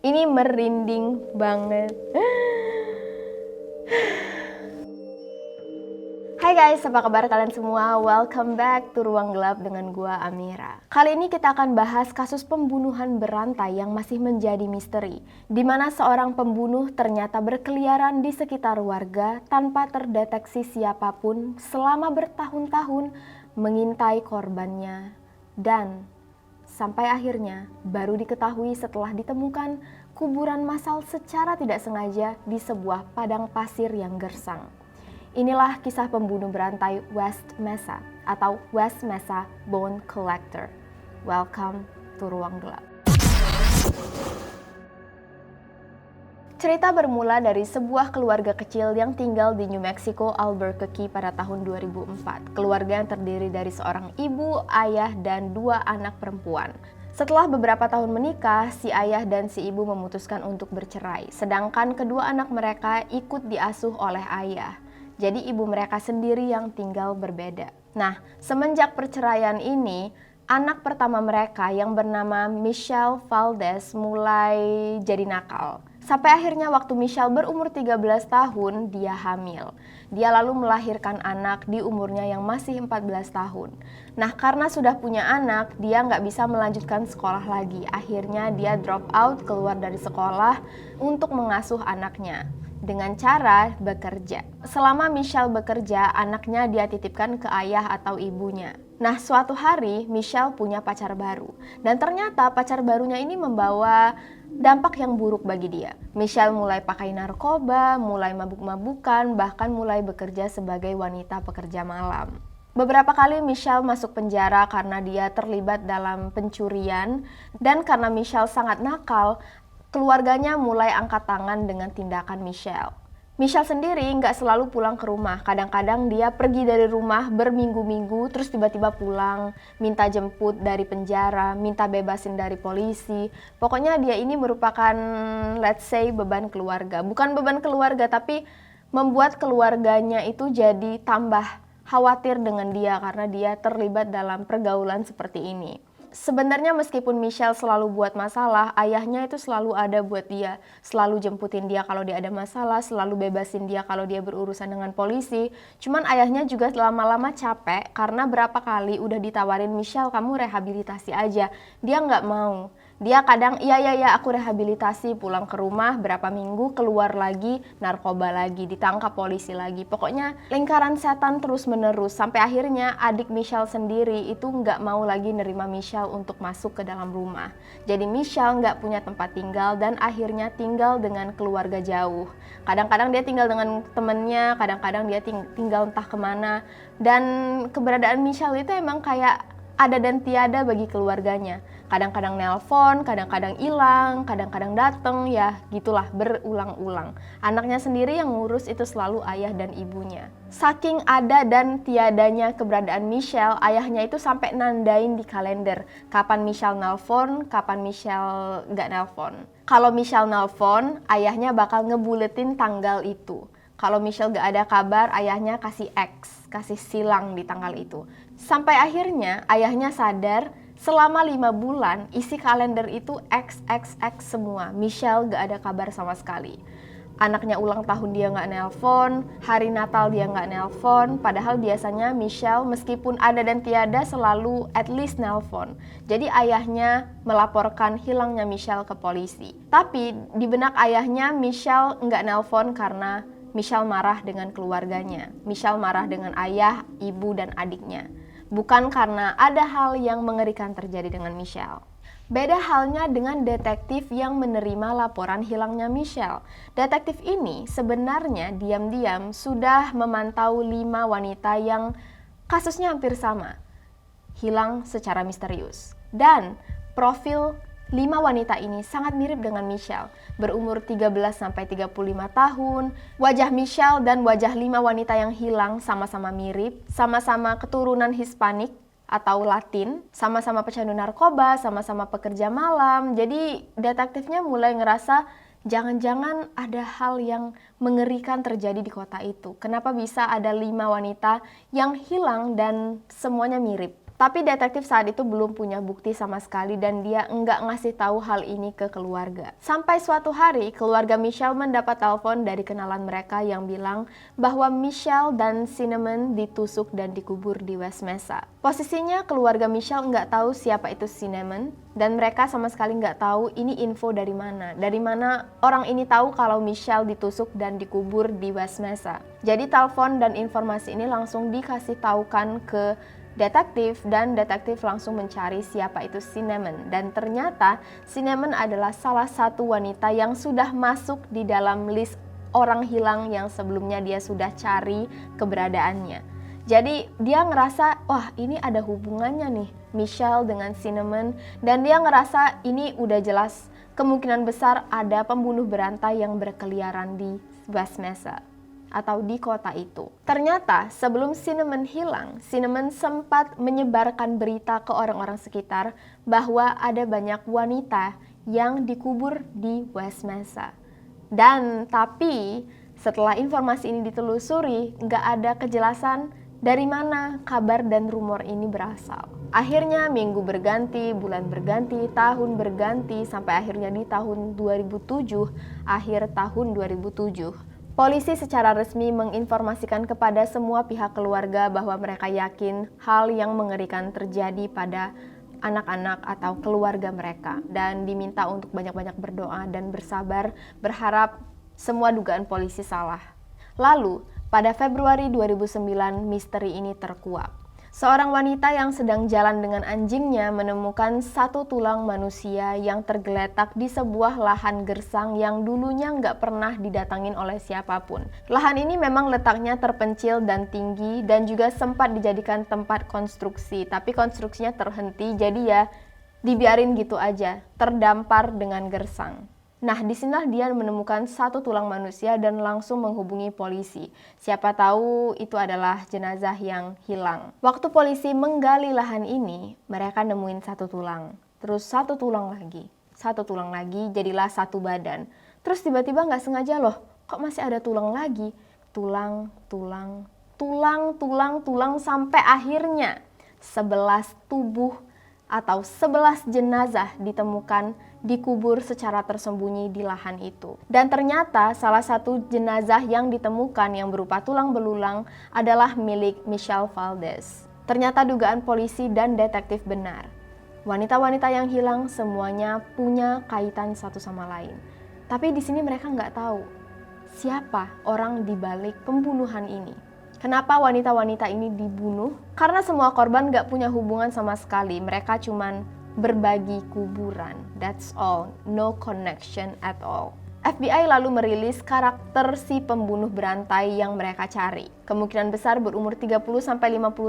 Ini merinding banget. Hai guys, apa kabar kalian semua? Welcome back to Ruang Gelap dengan gua Amira. Kali ini kita akan bahas kasus pembunuhan berantai yang masih menjadi misteri, di mana seorang pembunuh ternyata berkeliaran di sekitar warga tanpa terdeteksi siapapun selama bertahun-tahun mengintai korbannya, dan sampai akhirnya baru diketahui setelah ditemukan kuburan massal secara tidak sengaja di sebuah padang pasir yang gersang. Inilah kisah pembunuh berantai West Mesa atau West Mesa Bone Collector. Welcome to Ruang Gelap. Cerita bermula dari sebuah keluarga kecil yang tinggal di New Mexico, Albuquerque pada tahun 2004. Keluarga yang terdiri dari seorang ibu, ayah, dan 2 anak perempuan. Setelah beberapa tahun menikah, si ayah dan si ibu memutuskan untuk bercerai, sedangkan kedua anak mereka ikut diasuh oleh ayah. Jadi ibu mereka sendiri yang tinggal berbeda. Nah, semenjak perceraian ini, anak pertama mereka yang bernama Michelle Valdez mulai jadi nakal. Sampai akhirnya waktu Michelle berumur 13 tahun, dia hamil. Dia lalu melahirkan anak di umurnya yang masih 14 tahun. Nah, karena sudah punya anak, dia nggak bisa melanjutkan sekolah lagi. Akhirnya dia drop out, keluar dari sekolah untuk mengasuh anaknya dengan cara bekerja. Selama Michelle bekerja, anaknya dia titipkan ke ayah atau ibunya. Nah, suatu hari Michelle punya pacar baru, dan ternyata pacar barunya ini membawa dampak yang buruk bagi dia. Michelle mulai pakai narkoba, mulai mabuk-mabukan, bahkan mulai bekerja sebagai wanita pekerja malam. Beberapa kali Michelle masuk penjara karena dia terlibat dalam pencurian, dan karena Michelle sangat nakal, keluarganya mulai angkat tangan dengan tindakan Michelle. Michelle sendiri nggak selalu pulang ke rumah. Kadang-kadang dia pergi dari rumah berminggu-minggu, terus tiba-tiba pulang, minta jemput dari penjara, minta bebasin dari polisi. Pokoknya dia ini merupakan, let's say, beban keluarga. Bukan beban keluarga, tapi membuat keluarganya itu jadi tambah khawatir dengan dia karena dia terlibat dalam pergaulan seperti ini. Sebenarnya meskipun Michelle selalu buat masalah, ayahnya itu selalu ada buat dia. Selalu jemputin dia kalau dia ada masalah, selalu bebasin dia kalau dia berurusan dengan polisi. Cuman ayahnya juga lama-lama capek karena berapa kali udah ditawarin, Michelle kamu rehabilitasi aja. Dia nggak mau. Dia kadang, iya aku rehabilitasi, pulang ke rumah berapa minggu, keluar lagi, narkoba lagi, ditangkap polisi lagi. Pokoknya lingkaran setan terus menerus, sampai akhirnya adik Michelle sendiri itu nggak mau lagi nerima Michelle untuk masuk ke dalam rumah. Jadi Michelle nggak punya tempat tinggal dan akhirnya tinggal dengan keluarga jauh. Kadang-kadang dia tinggal dengan temennya, kadang-kadang dia tinggal entah kemana. Dan keberadaan Michelle itu emang kayak ada dan tiada bagi keluarganya. Kadang-kadang nelpon, kadang-kadang hilang, kadang-kadang dateng, ya gitulah berulang-ulang. Anaknya sendiri yang ngurus itu selalu ayah dan ibunya. Saking ada dan tiadanya keberadaan Michelle, ayahnya itu sampai nandain di kalender kapan Michelle nelpon, kapan Michelle gak nelpon. Kalau Michelle nelpon, ayahnya bakal ngebuletin tanggal itu. Kalau Michelle gak ada kabar, ayahnya kasih X, kasih silang di tanggal itu. Sampai akhirnya ayahnya sadar, selama 5 bulan isi kalender itu XXX semua. Michelle gak ada kabar sama sekali. Anaknya ulang tahun dia gak nelpon, hari Natal dia gak nelpon. Padahal biasanya Michelle meskipun ada dan tiada selalu at least nelpon. Jadi ayahnya melaporkan hilangnya Michelle ke polisi. Tapi di benak ayahnya, Michelle gak nelpon karena Michelle marah dengan keluarganya. Michelle marah dengan ayah, ibu, dan adiknya. Bukan karena ada hal yang mengerikan terjadi dengan Michelle. Beda halnya dengan detektif yang menerima laporan hilangnya Michelle. Detektif ini sebenarnya diam-diam sudah memantau 5 wanita yang kasusnya hampir sama, hilang secara misterius. Dan profil 5 wanita ini sangat mirip dengan Michelle, berumur 13-35 tahun. Wajah Michelle dan wajah 5 wanita yang hilang sama-sama mirip, sama-sama keturunan Hispanik atau Latin, sama-sama pecandu narkoba, sama-sama pekerja malam. Jadi detektifnya mulai ngerasa jangan-jangan ada hal yang mengerikan terjadi di kota itu. Kenapa bisa ada 5 wanita yang hilang dan semuanya mirip? Tapi detektif saat itu belum punya bukti sama sekali dan dia enggak ngasih tahu hal ini ke keluarga. Sampai suatu hari, keluarga Michelle mendapat telepon dari kenalan mereka yang bilang bahwa Michelle dan Cinnamon ditusuk dan dikubur di West Mesa. Posisinya keluarga Michelle enggak tahu siapa itu Cinnamon dan mereka sama sekali enggak tahu ini info dari mana. Dari mana orang ini tahu kalau Michelle ditusuk dan dikubur di West Mesa. Jadi telepon dan informasi ini langsung dikasih tahukan ke detektif dan detektif langsung mencari siapa itu Cinnamon dan ternyata Cinnamon adalah salah satu wanita yang sudah masuk di dalam list orang hilang yang sebelumnya dia sudah cari keberadaannya. Jadi dia ngerasa wah ini ada hubungannya nih Michelle dengan Cinnamon dan dia ngerasa ini udah jelas kemungkinan besar ada pembunuh berantai yang berkeliaran di West Mesa atau di kota itu. Ternyata sebelum Cinnamon hilang, Cinnamon sempat menyebarkan berita ke orang-orang sekitar bahwa ada banyak wanita yang dikubur di West Mesa. Dan tapi setelah informasi ini ditelusuri, nggak ada kejelasan dari mana kabar dan rumor ini berasal. Akhirnya minggu berganti, bulan berganti, tahun berganti, sampai akhirnya di tahun 2007, akhir tahun 2007. Polisi secara resmi menginformasikan kepada semua pihak keluarga bahwa mereka yakin hal yang mengerikan terjadi pada anak-anak atau keluarga mereka dan diminta untuk banyak-banyak berdoa dan bersabar berharap semua dugaan polisi salah. Lalu, pada Februari 2009 misteri ini terkuak. Seorang wanita yang sedang jalan dengan anjingnya menemukan satu tulang manusia yang tergeletak di sebuah lahan gersang yang dulunya nggak pernah didatangin oleh siapapun. Lahan ini memang letaknya terpencil dan tinggi dan juga sempat dijadikan tempat konstruksi, tapi konstruksinya terhenti jadi ya dibiarin gitu aja, terdampar dengan gersang. Nah, disinilah dia menemukan satu tulang manusia dan langsung menghubungi polisi. Siapa tahu itu adalah jenazah yang hilang. Waktu polisi menggali lahan ini, mereka nemuin satu tulang. Terus satu tulang lagi, jadilah satu badan. Terus tiba-tiba nggak sengaja loh, kok masih ada tulang lagi? Tulang, sampai akhirnya 11 tubuh atau 11 jenazah ditemukan dikubur secara tersembunyi di lahan itu. Dan ternyata salah satu jenazah yang ditemukan yang berupa tulang belulang adalah milik Michelle Valdez. Ternyata dugaan polisi dan detektif benar. Wanita-wanita yang hilang semuanya punya kaitan satu sama lain. Tapi di sini mereka nggak tahu siapa orang di balik pembunuhan ini. Kenapa wanita-wanita ini dibunuh? Karena semua korban nggak punya hubungan sama sekali. Mereka cuman berbagi kuburan. That's all. No connection at all. FBI lalu merilis karakter si pembunuh berantai yang mereka cari. Kemungkinan besar berumur 30-50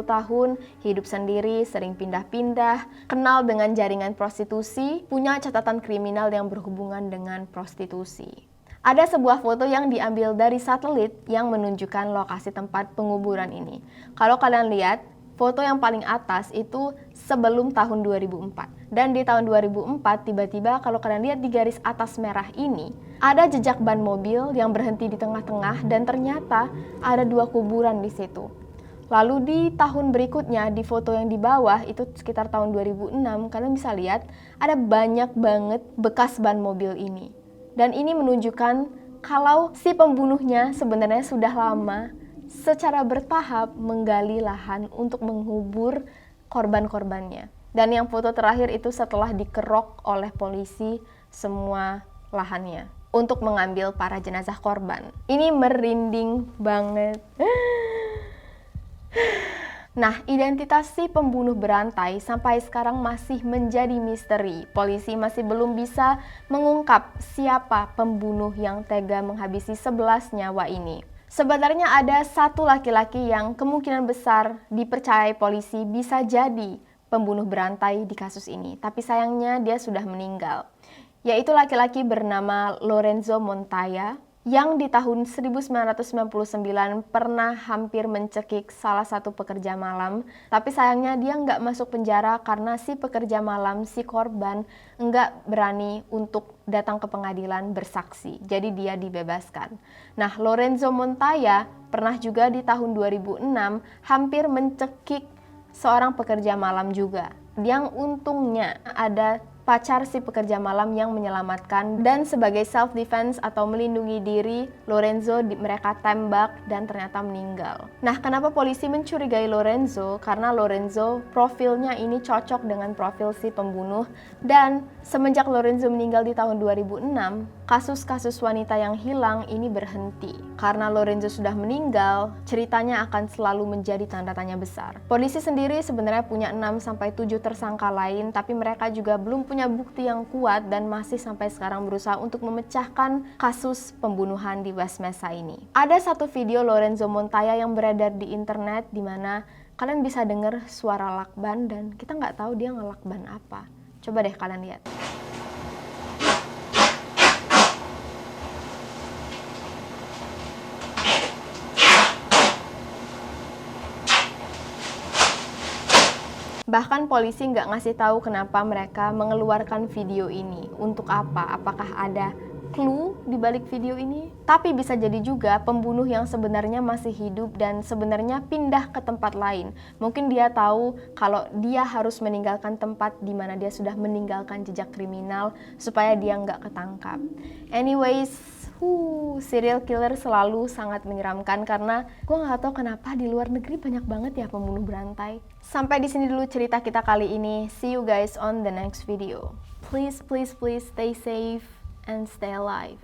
tahun, hidup sendiri, sering pindah-pindah, kenal dengan jaringan prostitusi, punya catatan kriminal yang berhubungan dengan prostitusi. Ada sebuah foto yang diambil dari satelit yang menunjukkan lokasi tempat penguburan ini. Kalau kalian lihat, foto yang paling atas itu sebelum tahun 2004. Dan di tahun 2004 tiba-tiba kalau kalian lihat di garis atas merah ini, ada jejak ban mobil yang berhenti di tengah-tengah dan ternyata ada 2 kuburan di situ. Lalu di tahun berikutnya di foto yang di bawah itu sekitar tahun 2006, kalian bisa lihat ada banyak banget bekas ban mobil ini. Dan ini menunjukkan kalau si pembunuhnya sebenarnya sudah lama secara bertahap menggali lahan untuk mengubur korban-korbannya. Dan yang foto terakhir itu setelah dikerok oleh polisi semua lahannya untuk mengambil para jenazah korban. Ini merinding banget. Nah, identitas si pembunuh berantai sampai sekarang masih menjadi misteri. Polisi masih belum bisa mengungkap siapa pembunuh yang tega menghabisi 11 nyawa ini. Sebenarnya ada satu laki-laki yang kemungkinan besar dipercayai polisi bisa jadi pembunuh berantai di kasus ini. Tapi sayangnya dia sudah meninggal. Yaitu laki-laki bernama Lorenzo Montoya yang di tahun 1999 pernah hampir mencekik salah satu pekerja malam, tapi sayangnya dia nggak masuk penjara karena si pekerja malam, si korban, nggak berani untuk datang ke pengadilan bersaksi, jadi dia dibebaskan. Nah, Lorenzo Montoya pernah juga di tahun 2006 hampir mencekik seorang pekerja malam juga. Yang untungnya ada pacar si pekerja malam yang menyelamatkan, dan sebagai self defense atau melindungi diri, Lorenzo mereka tembak dan ternyata meninggal. Nah, kenapa polisi mencurigai Lorenzo? Karena Lorenzo profilnya ini cocok dengan profil si pembunuh, dan semenjak Lorenzo meninggal di tahun 2006, kasus-kasus wanita yang hilang ini berhenti. Karena Lorenzo sudah meninggal, ceritanya akan selalu menjadi tanda tanya besar. Polisi sendiri sebenarnya punya 6-7 tersangka lain, tapi mereka juga belum punya bukti yang kuat dan masih sampai sekarang berusaha untuk memecahkan kasus pembunuhan di West Mesa ini. Ada satu video Lorenzo Montoya yang beredar di internet di mana kalian bisa dengar suara lakban dan kita nggak tahu dia ngelakban apa. Coba deh kalian lihat. Bahkan polisi nggak ngasih tahu kenapa mereka mengeluarkan video ini. Untuk apa? Apakah ada clue di balik video ini? Tapi bisa jadi juga pembunuh yang sebenarnya masih hidup dan sebenarnya pindah ke tempat lain. Mungkin dia tahu kalau dia harus meninggalkan tempat di mana dia sudah meninggalkan jejak kriminal supaya dia nggak ketangkap. Anyways, serial killer selalu sangat menyeramkan karena gue nggak tahu kenapa di luar negeri banyak banget ya pembunuh berantai. Sampai di sini dulu cerita kita kali ini. See you guys on the next video. Please stay safe and stay alive.